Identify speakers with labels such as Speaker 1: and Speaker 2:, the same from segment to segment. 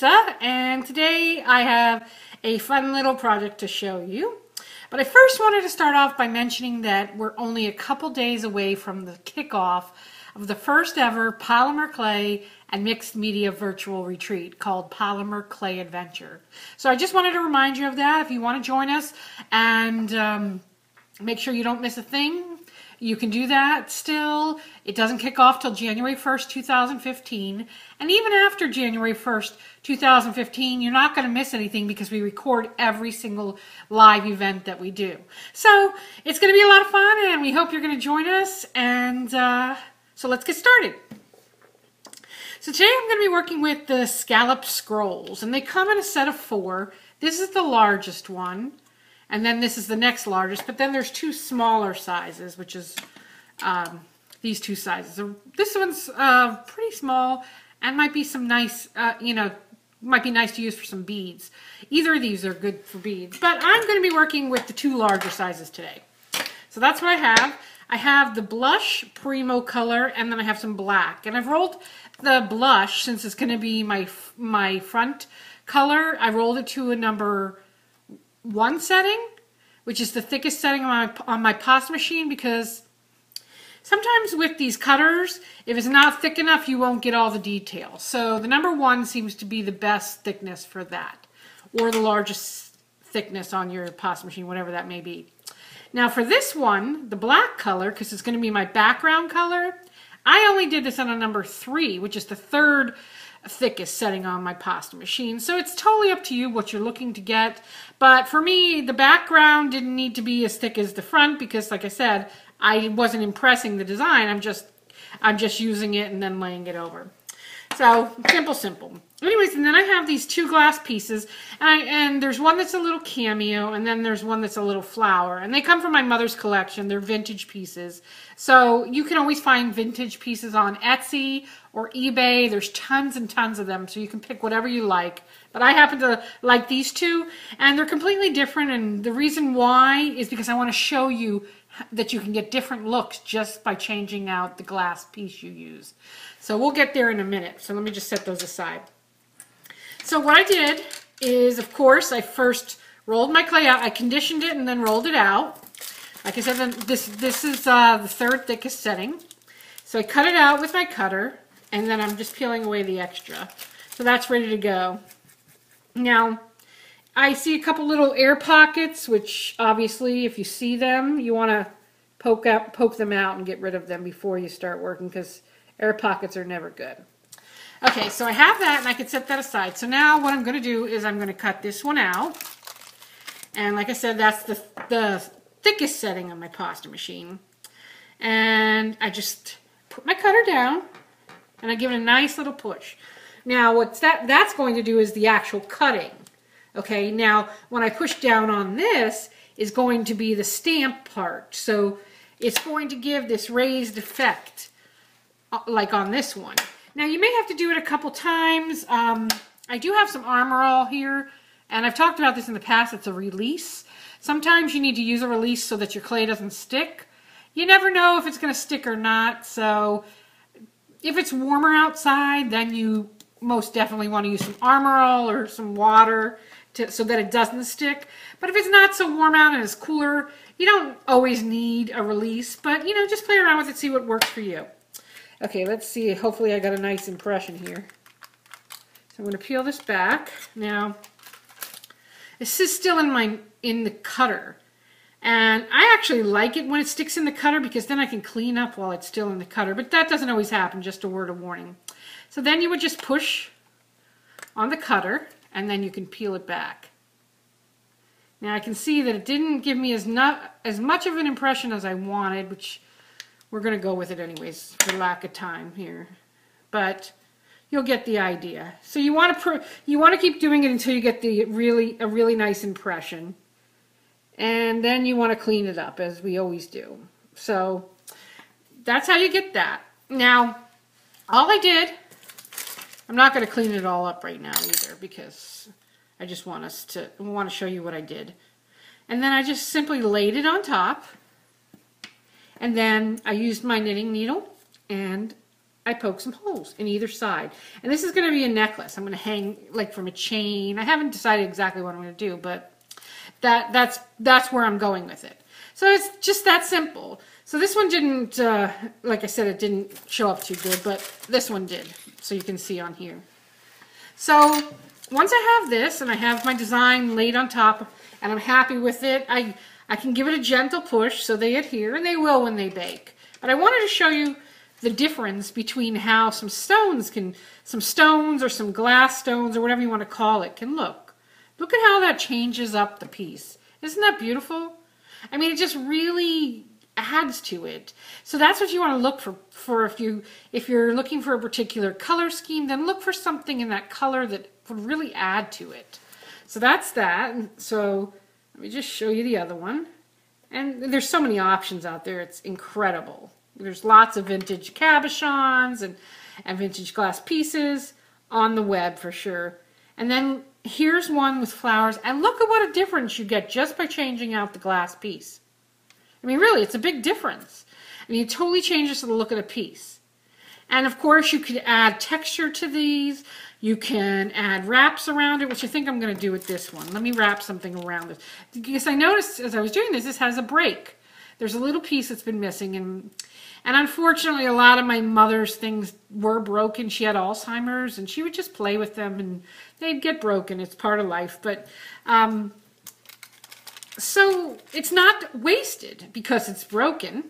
Speaker 1: Lisa, and today I have a fun little project to show you. But I first wanted to start off by mentioning that we're only a couple days away from the kickoff of the first ever Polymer Clay and Mixed Media Virtual Retreat called Polymer Clay Adventure. So I just wanted to remind you of that. If you want to join us and make sure you don't miss a thing, you can do that still. It doesn't kick off till January 1st, 2015. And even after January 1st, 2015, you're not going to miss anything because we record every single live event that we do. So it's going to be a lot of fun, and we hope you're going to join us. And so let's get started. So today I'm going to be working with the scalloped scrolls, and they come in a set of 4. This is the largest one. And then this is the next largest, but then there's 2 smaller sizes, which is these 2 sizes. So this one's pretty small and might be some nice, might be nice to use for some beads. Either of these are good for beads, but I'm going to be working with the 2 larger sizes today. So that's what I have. I have the blush Primo color, and then I have some black. And I've rolled the blush, since it's going to be my front color, I rolled it to a number 1 setting, which is the thickest setting on my pasta machine, because sometimes with these cutters, if it's not thick enough, you won't get all the details. So the number 1 seems to be the best thickness for that, or the largest thickness on your pasta machine, whatever that may be. Now for this one, the black color, because it's going to be my background color, I only did this on a number 3, which is the 3rd thickest setting on my pasta machine. So it's totally up to you what you're looking to get. But for me, the background didn't need to be as thick as the front because, like I said, I wasn't impressing the design. I'm just using it and then laying it over. So simple. Anyways, and then I have these 2 glass pieces, and there's one that's a little cameo, and then there's one that's a little flower, and they come from my mother's collection. They're vintage pieces, so you can always find vintage pieces on Etsy or eBay. There's tons and tons of them, so you can pick whatever you like. But I happen to like these 2, and they're completely different, and the reason why is because I want to show you that you can get different looks just by changing out the glass piece you use. So we'll get there in a minute. So let me just set those aside. So what I did is, of course, I first rolled my clay out. I conditioned it and then rolled it out. Like I said, this is the 3rd thickest setting. So I cut it out with my cutter, and then I'm just peeling away the extra. So that's ready to go. Now, I see a couple little air pockets, which obviously, if you see them, you want to poke them out and get rid of them before you start working, because air pockets are never good. Okay, so I have that, and I can set that aside. So now what I'm going to do is I'm going to cut this one out. And like I said, that's the thickest setting on my pasta machine. And I just put my cutter down, and I give it a nice little push. Now what that's going to do is the actual cutting. Okay, now when I push down on this is going to be the stamp part. So it's going to give this raised effect like on this one. Now you may have to do it a couple times. I do have some Armor All here, and I've talked about this in the past. It's a release. Sometimes you need to use a release so that your clay doesn't stick. You never know if it's going to stick or not, so if it's warmer outside, then you most definitely want to use some Armor All or some water so that it doesn't stick. But if it's not so warm out and it's cooler, you don't always need a release, but just play around with it, see what works for you. Okay, let's see. Hopefully I got a nice impression here. So I'm going to peel this back. Now, this is still in the cutter. And I actually like it when it sticks in the cutter because then I can clean up while it's still in the cutter. But that doesn't always happen, just a word of warning. So then you would just push on the cutter, and then you can peel it back. Now I can see that it didn't give me as much of an impression as I wanted, which we're going to go with it anyways for lack of time here. But you'll get the idea. So you want to keep doing it until you get a really nice impression. And then you want to clean it up, as we always do. So that's how you get that. Now, all I did, I'm not going to clean it all up right now either, because I just want to show you what I did. And then I just simply laid it on top. And then I used my knitting needle and I poke some holes in either side. And this is going to be a necklace. I'm going to hang like from a chain. I haven't decided exactly what I'm going to do, but that's where I'm going with it. So it's just that simple. So this one didn't, like I said, it didn't show up too good, but this one did. So you can see on here. So once I have this and I have my design laid on top and I'm happy with it, I can give it a gentle push so they adhere, and they will when they bake. But I wanted to show you the difference between how some stones or some glass stones or whatever you want to call it can look. Look at how that changes up the piece. Isn't that beautiful? I mean, it just really adds to it. So that's what you want to look for if you're looking for a particular color scheme, then look for something in that color that would really add to it. So that's that. So let me just show you the other one. And there's so many options out there. It's incredible. There's lots of vintage cabochons and vintage glass pieces on the web for sure. And then here's one with flowers, and look at what a difference you get just by changing out the glass piece. I mean, really, it's a big difference. I mean, it totally changes the look of the piece. And of course, you could add texture to these. You can add wraps around it, which I think I'm going to do with this one. Let me wrap something around this. Because I noticed as I was doing this, this has a break. There's a little piece that's been missing, and unfortunately, a lot of my mother's things were broken. She had Alzheimer's, and she would just play with them, and they'd get broken. It's part of life. But so it's not wasted because it's broken.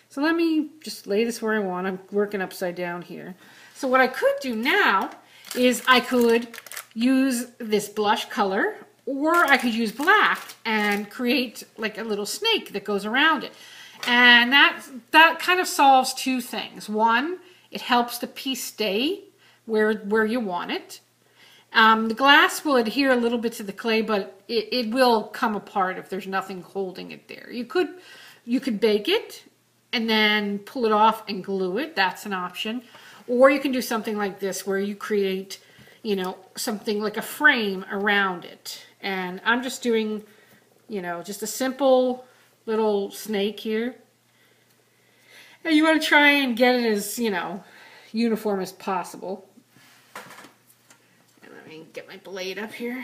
Speaker 1: So let me just lay this where I want. I'm working upside down here. So what I could do now is I could use this blush color, or I could use black and create like a little snake that goes around it. And that kind of solves two things. One, it helps the piece stay where you want it. The glass will adhere a little bit to the clay, but it will come apart if there's nothing holding it there. You could bake it and then pull it off and glue it. That's an option. Or you can do something like this where you create, you know, something like a frame around it. And I'm just doing, you know, just a simple little snake here. And you want to try and get it as, you know, uniform as possible. And let me get my blade up here.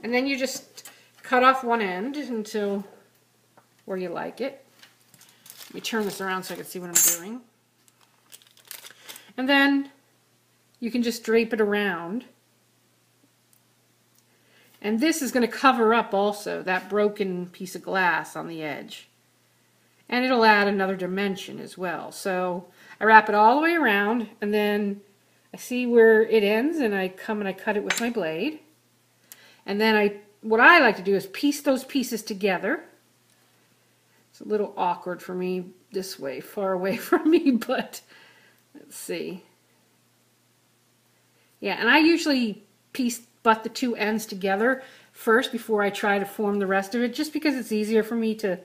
Speaker 1: And then you just cut off one end until where you like it. Let me turn this around so I can see what I'm doing. And then you can just drape it around. And this is going to cover up also that broken piece of glass on the edge. And it'll add another dimension as well. So I wrap it all the way around, and then I see where it ends, and I come and I cut it with my blade. And then what I like to do is piece those pieces together. It's a little awkward for me this way, far away from me, but let's see. Yeah, and I usually butt the two ends together first before I try to form the rest of it, just because it's easier for me to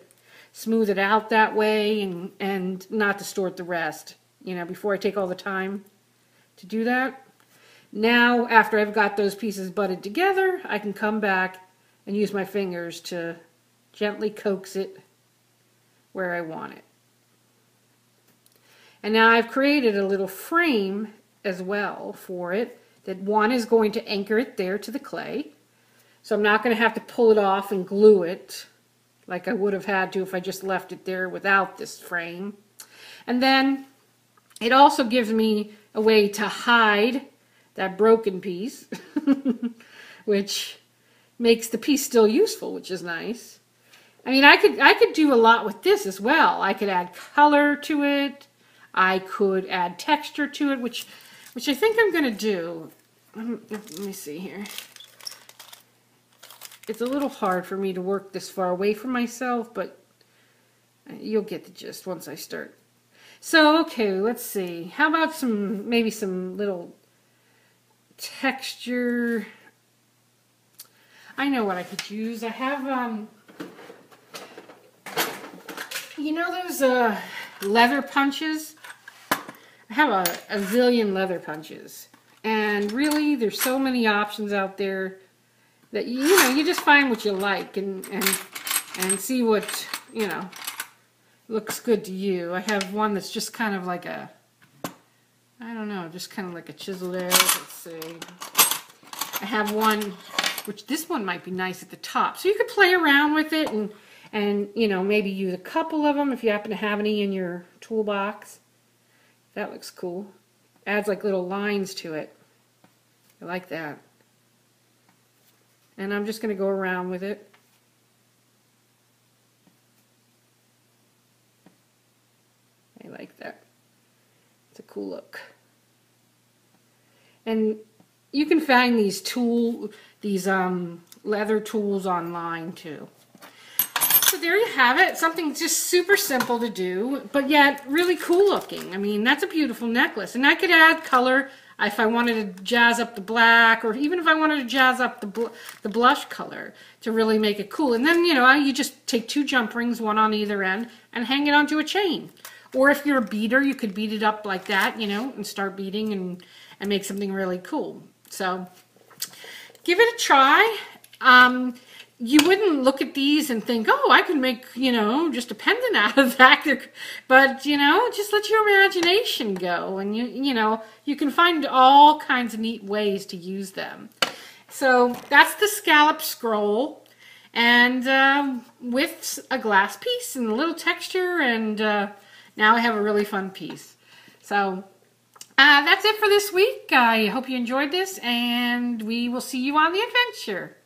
Speaker 1: smooth it out that way and not distort the rest, you know, before I take all the time to do that. Now, after I've got those pieces butted together, I can come back and use my fingers to gently coax it where I want it. And now I've created a little frame as well for it, that one is going to anchor it there to the clay. So I'm not going to have to pull it off and glue it like I would have had to if I just left it there without this frame. And then it also gives me a way to hide that broken piece, which makes the piece still useful, which is nice. I mean, I could do a lot with this as well. I could add color to it. I could add texture to it, which I think I'm going to do. Let me see here. It's a little hard for me to work this far away from myself, but you'll get the gist once I start. So, okay, let's see. How about maybe some little texture? I know what I could use. I have, you know those leather punches? I have a zillion leather punches. And really, there's so many options out there that, you know, you just find what you like and see what, you know, looks good to you. I have one that's just kind of like a I don't know, just kind of like a chiseled edge. Let's see. I have one, which this one might be nice at the top. So you could play around with it and you know, maybe use a couple of them if you happen to have any in your toolbox. That looks cool. Adds like little lines to it. I like that. And I'm just going to go around with it. I like that. It's a cool look. And you can find these leather tools online too. So there you have it. Something just super simple to do, but yet really cool looking. I mean, that's a beautiful necklace. And I could add color if I wanted to jazz up the black, or even if I wanted to jazz up the blush color to really make it cool. And then, you know, you just take 2 jump rings, one on either end, and hang it onto a chain. Or if you're a beater, you could beat it up like that, you know, and start beating and make something really cool. So give it a try. You wouldn't look at these and think, oh, I could make, you know, just a pendant out of that. But, you know, just let your imagination go. And, you know, you can find all kinds of neat ways to use them. So that's the scallop scroll. And with a glass piece and a little texture. And now I have a really fun piece. So that's it for this week. I hope you enjoyed this. And we will see you on the adventure.